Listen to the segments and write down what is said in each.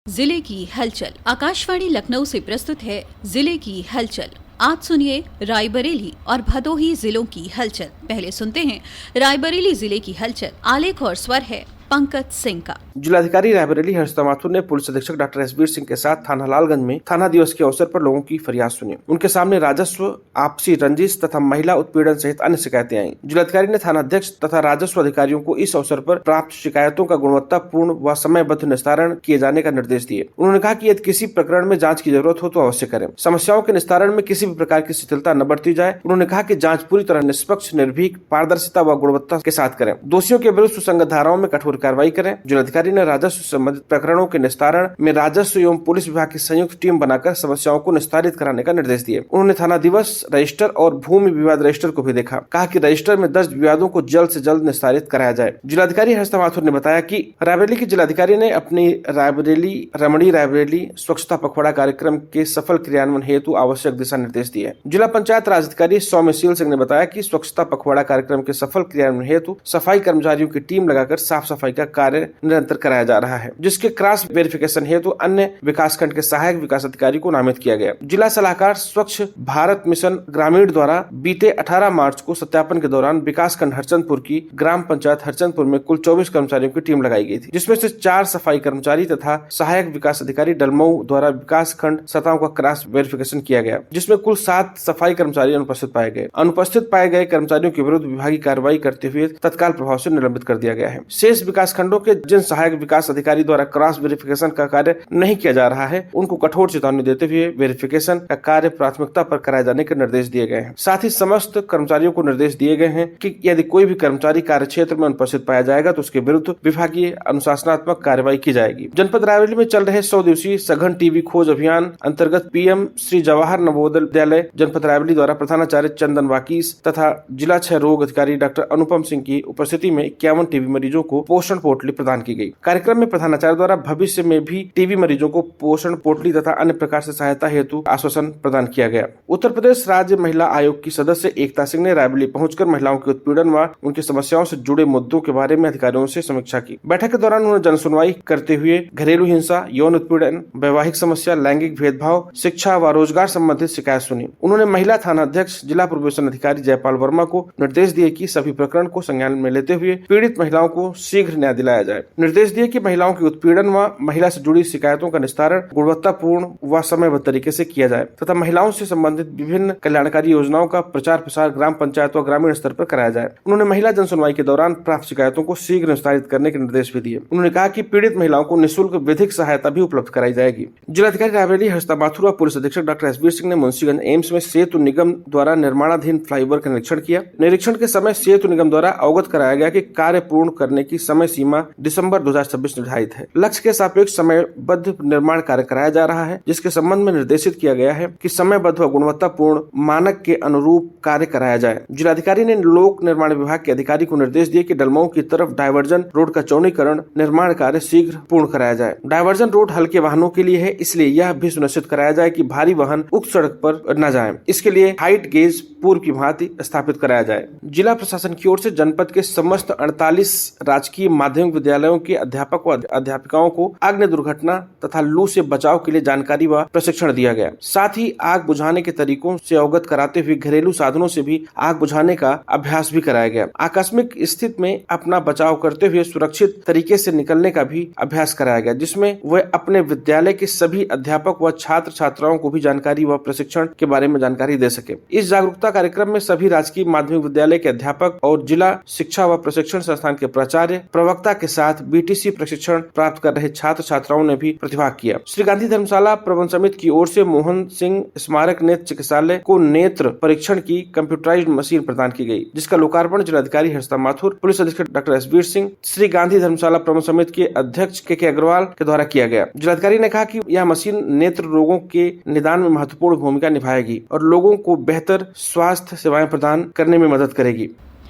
जिले की हलचल। आकाशवाणी लखनऊ से प्रस्तुत है जिले की हलचल। आज सुनिए रायबरेली और भदोही जिलों की हलचल। पहले सुनते हैं रायबरेली जिले की हलचल। आलेख और स्वर है पंकज सिंह का। जिलाधिकारी रायबरेली हर्षिता माथुर ने पुलिस अधीक्षक डॉक्टर एसबीर सिंह के साथ थाना लालगंज में थाना दिवस के अवसर पर लोगों की फरियाद सुनी। उनके सामने राजस्व, आपसी रंजिश तथा महिला उत्पीड़न सहित अन्य शिकायतें आईं। जिलाधिकारी ने थाना अध्यक्ष तथा राजस्व अधिकारियों को इस अवसर पर प्राप्त शिकायतों का गुणवत्तापूर्ण व समयबद्ध निस्तारण किए जाने का निर्देश दिए। उन्होंने कहा कि यदि किसी प्रकरण में जाँच की जरूरत हो तो अवश्य करें। समस्याओं के निस्तारण में किसी भी प्रकार की शिथिलता न बरती जाए। उन्होंने कहा कि जाँच पूरी तरह निष्पक्ष, निर्भीक, पारदर्शिता व गुणवत्ता के साथ करें। दोषियों के विरुद्ध सुसंगत धाराओं में कठोर कार्रवाई करें। जिलाधिकारी ने राजस्व संबंधित प्रकरणों के निस्तारण में राजस्व एवं पुलिस विभाग की संयुक्त टीम बनाकर समस्याओं को निस्तारित कराने का निर्देश दिए। उन्होंने थाना दिवस रजिस्टर और भूमि विवाद रजिस्टर को भी देखा। कहा कि रजिस्टर में दर्ज विवादों को जल्द से जल्द निस्तारित कराया जाए। जिलाधिकारी हर्षिता माथुर ने बताया कि रायबरेली की जिलाधिकारी ने अपनी रमणी रायबरेली स्वच्छता पखवाड़ा कार्यक्रम के सफल क्रियान्वयन हेतु आवश्यक दिशा निर्देश दिए। जिला पंचायत राज अधिकारी सौम्यशील सिंह ने बताया कि स्वच्छता पखवाड़ा कार्यक्रम के सफल क्रियान्वयन हेतु सफाई कर्मचारियों की टीम लगाकर साफ सफाई का कार्य निरंतर कराया जा रहा है, जिसके क्रॉस वेरिफिकेशन हेतु अन्य विकासखंड के सहायक विकास अधिकारी को नामित किया गया। जिला सलाहकार स्वच्छ भारत मिशन ग्रामीण द्वारा बीते 18 मार्च को सत्यापन के दौरान विकासखंड हरचंदपुर की ग्राम पंचायत हरचंदपुर में कुल 24 कर्मचारियों की टीम लगाई गई थी, जिसमें से 4 सफाई कर्मचारी तथा सहायक विकास अधिकारी डलमऊ द्वारा विकासखंड सतहों का क्रॉस वेरिफिकेशन किया गया, जिसमें कुल 7 सफाई कर्मचारी अनुपस्थित पाए गए। अनुपस्थित पाए गए कर्मचारियों के विरुद्ध विभागीय कार्रवाई करते हुए तत्काल प्रभाव से निलंबित कर दिया गया है। शेष विकासखंडों के जिन सहायक विकास अधिकारी द्वारा क्रॉस वेरिफिकेशन का कार्य नहीं किया जा रहा है, उनको कठोर चेतावनी देते हुए वेरिफिकेशन का कार्य प्राथमिकता पर कराए जाने के निर्देश दिए गए हैं। साथ ही समस्त कर्मचारियों को निर्देश दिए गए हैं कि यदि कोई भी कर्मचारी कार्य क्षेत्र में अनुपस्थित पाया जाएगा तो उसके विरुद्ध विभागीय अनुशासनात्मक कार्रवाई की जाएगी। जनपद रायबरेली में चल रहे 100 दिवसीय सघन टीबी खोज अभियान अंतर्गत पीएम श्री जवाहर नवोदय विद्यालय जनपद रायबरेली द्वारा प्रधानाचार्य चंदन वाकीस तथा जिला क्षय रोग अधिकारी डॉक्टर अनुपम सिंह की उपस्थिति में 51 टीबी मरीजों को पोषण पोटली प्रदान की गई। कार्यक्रम में प्रधानाचार्य द्वारा भविष्य में भी टीबी मरीजों को पोषण पोटली तथा अन्य प्रकार से सहायता हेतु आश्वासन प्रदान किया गया। उत्तर प्रदेश राज्य महिला आयोग की सदस्य एकता सिंह ने रायबरेली पहुंचकर महिलाओं के उत्पीड़न व उनकी समस्याओं से जुड़े मुद्दों के बारे में अधिकारियों से समीक्षा की। बैठक के दौरान उन्होंने जनसुनवाई करते हुए घरेलू हिंसा, यौन उत्पीड़न, वैवाहिक समस्या, लैंगिक भेदभाव, शिक्षा व रोजगार संबंधित शिकायत सुनी। उन्होंने महिला थाना अध्यक्ष जिला प्रोबेशन अधिकारी जयपाल वर्मा को निर्देश दिए कि सभी प्रकरण को संज्ञान में लेते हुए पीड़ित महिलाओं को शीघ्र न्याय दिलाया जाए। निर्देश दिए कि महिलाओं की उत्पीड़न व महिला से जुड़ी शिकायतों का निस्तारण गुणवत्तापूर्ण व समयबद्ध तरीके से किया जाए तथा महिलाओं से संबंधित विभिन्न कल्याणकारी योजनाओं का प्रचार प्रसार ग्राम पंचायत व ग्रामीण स्तर पर कराया जाए। उन्होंने महिला जनसुनवाई के दौरान प्राप्त शिकायतों को शीघ्र निस्तारित करने के निर्देश भी दिए। उन्होंने कहा कि पीड़ित महिलाओं को निःशुल्क विधिक सहायता भी उपलब्ध कराई जाएगी। जिलाधिकारी रायबरेली हर्षिता माथुर व पुलिस अधीक्षक डॉक्टर एसबीर सिंह ने मुंशीगंज एम्स में सेतु निगम द्वारा निर्माणाधीन फ्लाईओवर का निरीक्षण किया। निरीक्षण के समय सेतु निगम द्वारा अवगत कराया गया कि कार्य पूर्ण करने की समय सीमा दिसंबर 2026 निर्धारित है। लक्ष्य के सापेक्ष समयबद्ध निर्माण कार्य कराया जा रहा है, जिसके संबंध में निर्देशित किया गया है कि समयबद्ध व गुणवत्तापूर्ण मानक के अनुरूप कार्य कराया जाए। जिलाधिकारी ने लोक निर्माण विभाग के अधिकारी को निर्देश दिए कि डलमऊ की तरफ डायवर्जन रोड का चौड़ीकरण निर्माण कार्य शीघ्र पूर्ण कराया जाए। डायवर्जन रोड हल्के वाहनों के लिए है, इसलिए यह भी सुनिश्चित कराया जाए कि भारी वाहन उक्त सड़क पर न जाएं। इसके लिए हाइट गेज पूर्व की भांति स्थापित कराया जाए। जिला प्रशासन की ओर से जनपद के समस्त 48 राजकीय माध्यमिक विद्यालयों के अध्यापक व अध्यापिकाओं को अग्नि दुर्घटना तथा लू से बचाव के लिए जानकारी व प्रशिक्षण दिया गया। साथ ही आग बुझाने के तरीकों से अवगत कराते हुए घरेलू साधनों से भी आग बुझाने का अभ्यास भी कराया गया। आकस्मिक स्थिति में अपना बचाव करते हुए सुरक्षित तरीके से निकलने का भी अभ्यास कराया गया, जिसमें वह अपने विद्यालय के सभी अध्यापक व छात्र छात्राओं को भी जानकारी व प्रशिक्षण के बारे में जानकारी दे सके। इस जागरूकता कार्यक्रम में सभी राजकीय माध्यमिक विद्यालय के अध्यापक और जिला शिक्षा व प्रशिक्षण संस्थान के प्राचार्य प्रवक्ता के साथ बीटीसी प्रशिक्षण प्राप्त कर रहे छात्र छात्राओं ने भी प्रतिभाग किया। श्री गांधी धर्मशाला प्रबंध समिति की ओर से मोहन सिंह स्मारक नेत्र चिकित्सालय को नेत्र परीक्षण की कंप्यूटराइज्ड मशीन प्रदान की गई, जिसका लोकार्पण जिलाधिकारी हर्षिता माथुर, पुलिस अधीक्षक डॉक्टर एसबीर सिंह, श्री गांधी धर्मशाला प्रबंध समिति के अध्यक्ष के अग्रवाल के द्वारा किया गया। जिलाधिकारी ने कहा कि यह मशीन नेत्र रोगों के निदान में महत्वपूर्ण भूमिका निभाएगी और लोगों को बेहतर स्वास्थ्य सेवाएं प्रदान करने में मदद करेगी।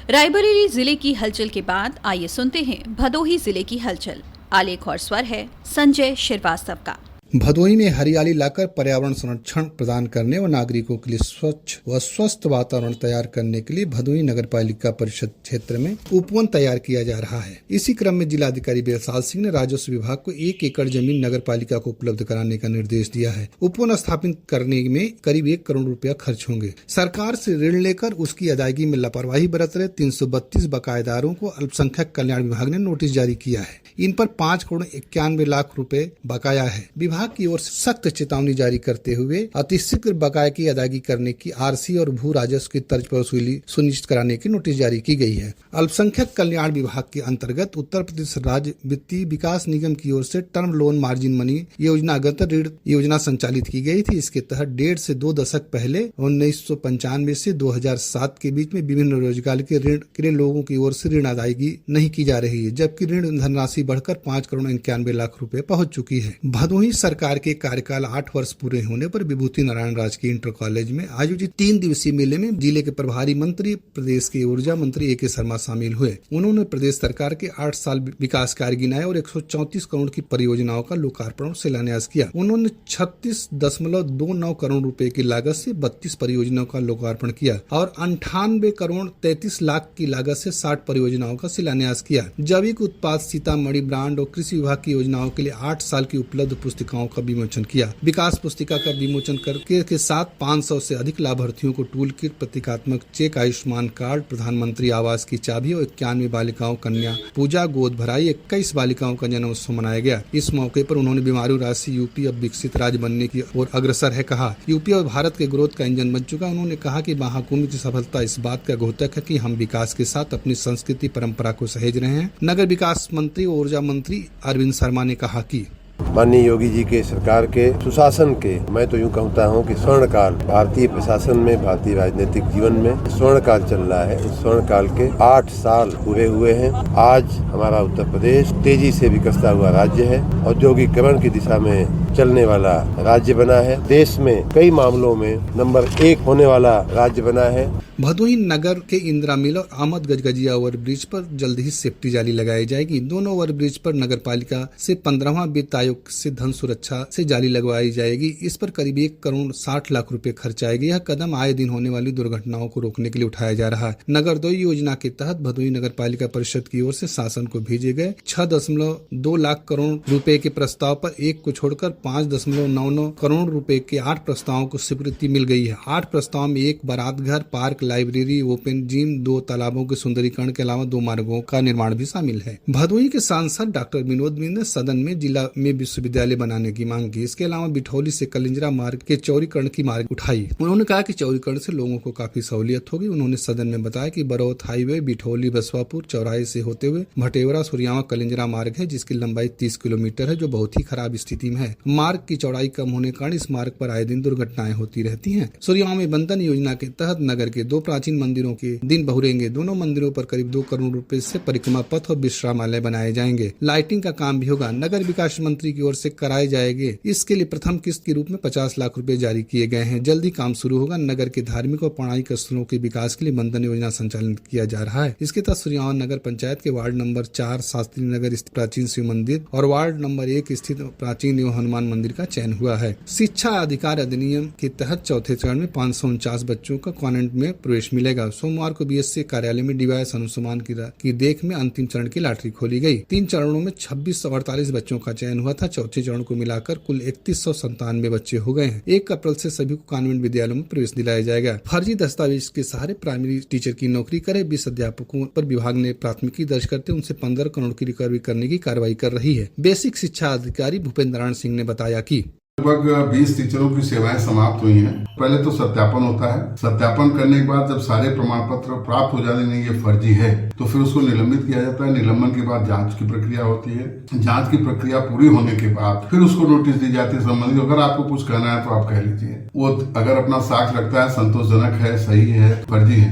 रायबरेली जिले की हलचल के बाद आइए सुनते हैं भदोही जिले की हलचल। आलेख और स्वर है संजय श्रीवास्तव का। भदोही में हरियाली लाकर पर्यावरण संरक्षण प्रदान करने व नागरिकों के लिए स्वच्छ व स्वस्थ वातावरण तैयार करने के लिए भदोही नगर पालिका परिषद क्षेत्र में उपवन तैयार किया जा रहा है। इसी क्रम में जिलाधिकारी बेलसाल सिंह ने राजस्व विभाग को 1 एकड़ जमीन नगर पालिका को उपलब्ध कराने का निर्देश दिया है। उपवन स्थापित करने में करीब 1 करोड़ रुपया खर्च होंगे। सरकार से ऋण लेकर उसकी अदायगी में लापरवाही बरत रहे 332 बकायेदारों को अल्पसंख्यक कल्याण विभाग ने नोटिस जारी किया है। इन पर 5 करोड़ 91 लाख रुपए बकाया है। विभाग की ओर से सख्त चेतावनी जारी करते हुए अतिशीघ्र बकाये की अदायगी करने की आरसी और भू राजस्व की तर्ज पर वसूली सुनिश्चित कराने की नोटिस जारी की गई है। अल्पसंख्यक कल्याण विभाग के अंतर्गत उत्तर प्रदेश राज्य वित्तीय विकास निगम की ओर से टर्म लोन मार्जिन मनी योजनागत ऋण योजना संचालित की गई थी। इसके तहत 1.5 से 2 दशक पहले 1995 से 2007 के बीच में विभिन्न रोजगार के ऋण के लिए लोगों की ओर से ऋण अदायगी नहीं की जा रही है, जबकि ऋण धनराशि बढ़कर 5 करोड़ 91 लाख रुपए पहुंच चुकी है। भदोही सरकार के कार्यकाल 8 वर्ष पूरे होने पर विभूति नारायण राजकीय इंटर कॉलेज में आयोजित 3 दिवसीय मेले में जिले के प्रभारी मंत्री, प्रदेश के ऊर्जा मंत्री A.K. शर्मा शामिल हुए। उन्होंने प्रदेश सरकार के 8 साल विकास कार्य गिनाए और 134 करोड़ की परियोजनाओं का लोकार्पण और शिलान्यास किया। उन्होंने 36.29 करोड़ रुपए की लागत से 32 परियोजनाओं का लोकार्पण किया और 98 करोड़ 33 लाख की लागत से 60 परियोजनाओं का शिलान्यास किया। जैविक उत्पाद, सीतामढ़ी ब्रांड और कृषि विभाग की योजनाओं के लिए 8 साल की उपलब्ध पुस्तिकाओं का विमोचन किया। विकास पुस्तिका का विमोचन करके के साथ 500 से अधिक लाभार्थियों को टूल किट, प्रतीकात्मक चेक, आयुष्मान कार्ड, प्रधानमंत्री आवास की चाबी और 91 बालिकाओं कन्या पूजा, गोद भराई, 21 बालिकाओं का जन्मोत्सव मनाया गया। इस मौके पर उन्होंने बीमारू राशि यूपी अब विकसित राज्य बनने की ओर अग्रसर है कहा। यूपी और भारत के ग्रोथ का इंजन बन चुका। उन्होंने कहा कि महाकुंभ की सफलता इस बात का द्योतक है कि हम विकास के साथ अपनी संस्कृति परंपरा को सहेज रहे हैं। नगर विकास मंत्री और ऊर्जा मंत्री अरविंद शर्मा ने कहा कि माननीय योगी जी के सरकार के सुशासन के मैं तो यूँ कहता हूँ कि स्वर्णकाल भारतीय प्रशासन में, भारतीय राजनीतिक जीवन में स्वर्णकाल चल रहा है। इस स्वर्णकाल के 8 साल पूरे हुए हैं। आज हमारा उत्तर प्रदेश तेजी से विकसता हुआ राज्य है, औद्योगिकरण की दिशा में चलने वाला राज्य बना है, देश में कई मामलों में नंबर 1 होने वाला राज्य बना है। भदोही नगर के इंदिरा मिल और अहमद गजगजिया ओवरब्रिज पर जल्द ही सेफ्टी जाली लगाई जाएगी। दोनों ओवरब्रिज पर नगर पालिका से 15वां वित्त आयोग से धन सुरक्षा से जाली लगवाई जाएगी। इस पर करीब 1 करोड़ 60 लाख रुपए खर्च आएगी। यह कदम आए दिन होने वाली दुर्घटनाओं को रोकने के लिए उठाया जा रहा है। नगर 2 योजना के तहत भदोही नगर पालिका परिषद की ओर से शासन को भेजे गए 6.2 लाख करोड़ रुपए के प्रस्ताव पर 1 को छोड़कर 5.99 करोड़ रुपए के 8 प्रस्तावों को स्वीकृति मिल गई है। 8 प्रस्ताव में 1 बारात घर, पार्क, लाइब्रेरी, ओपन जिम, 2 तालाबों के सुंदरीकरण के अलावा 2 मार्गों का निर्माण भी शामिल है। भदोही के सांसद डॉक्टर विनोद मिंद ने सदन में जिला में विश्वविद्यालय बनाने की मांग की। इसके अलावा बिठौली से कलिंजरा मार्ग के चौड़ीकरण की मांग उठाई। उन्होंने कहा कि चौड़ीकरण से लोगों को काफी सहूलियत होगी। उन्होंने सदन में बताया कि बरौत हाईवे बिठौली बसवापुर चौराहे से होते हुए भटेवरा सुरियावा कलिंजरा मार्ग है, जिसकी लंबाई 30 किलोमीटर है, जो बहुत ही खराब स्थिति में है। मार्ग की चौड़ाई कम होने के कारण इस मार्ग पर आए दिन दुर्घटनाएं होती रहती हैं। सुरियावा में बंधन योजना के तहत नगर के 2 प्राचीन मंदिरों के दिन बहुरेंगे। दोनों मंदिरों पर करीब 2 करोड़ रुपए से परिक्रमा पथ और विश्रामालय बनाए जाएंगे। लाइटिंग का काम भी होगा। नगर विकास मंत्री की ओर से कराए जाएंगे। इसके लिए प्रथम किस्त के रूप में 50 लाख रुपए जारी किए गए हैं। जल्दी काम शुरू होगा। नगर के धार्मिक और पौराणिक स्थलों के विकास के लिए बंधन योजना संचालित किया जा रहा है। इसके तहत सुरियावा नगर पंचायत के वार्ड नंबर 4 शास्त्री नगर स्थित प्राचीन शिव मंदिर और वार्ड नंबर 1 स्थित प्राचीन हनुमान मंदिर का चयन हुआ है। शिक्षा अधिकार अधिनियम के तहत चौथे चरण में 549 बच्चों का कॉन्वेंट में प्रवेश मिलेगा। सोमवार को बीएससी कार्यालय में डीवाईएस अनुसमान की देख में अंतिम चरण की लॉटरी खोली गई। 3 चरणों में 2648 बच्चों का चयन हुआ था। चौथे चरण को मिलाकर कुल 3197 बच्चे हो गए हैं। 1 अप्रैल से सभी को कॉन्वेंट विद्यालयों में प्रवेश दिलाया जाएगा। फर्जी दस्तावेज के सहारे प्राइमरी टीचर की नौकरी करे 20 अध्यापकों पर विभाग ने प्राथमिकी दर्ज करते उनसे 15 करोड़ की रिकवरी करने की कार्रवाई कर रही है। बेसिक शिक्षा अधिकारी भूपेंद्र नारायण सिंह ने बताया कि लगभग 20 टीचरों की सेवाएं समाप्त हुई हैं। पहले तो सत्यापन होता है। सत्यापन करने के बाद जब सारे प्रमाण पत्र प्राप्त हो जाते नहीं ये फर्जी है, तो फिर उसको निलंबित किया जाता है। निलंबन के बाद जांच की प्रक्रिया होती है। जांच की प्रक्रिया पूरी होने के बाद फिर उसको नोटिस दी जाती है संबंधित। अगर आपको कुछ कहना है तो आप कह लीजिए। वो अगर अपना साक्ष्य लगता है संतोषजनक है, सही है, फर्जी है।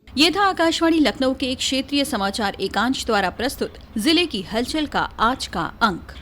ये था आकाशवाणी लखनऊ के एक क्षेत्रीय समाचार एकांश द्वारा प्रस्तुत जिले की हलचल का आज का अंक।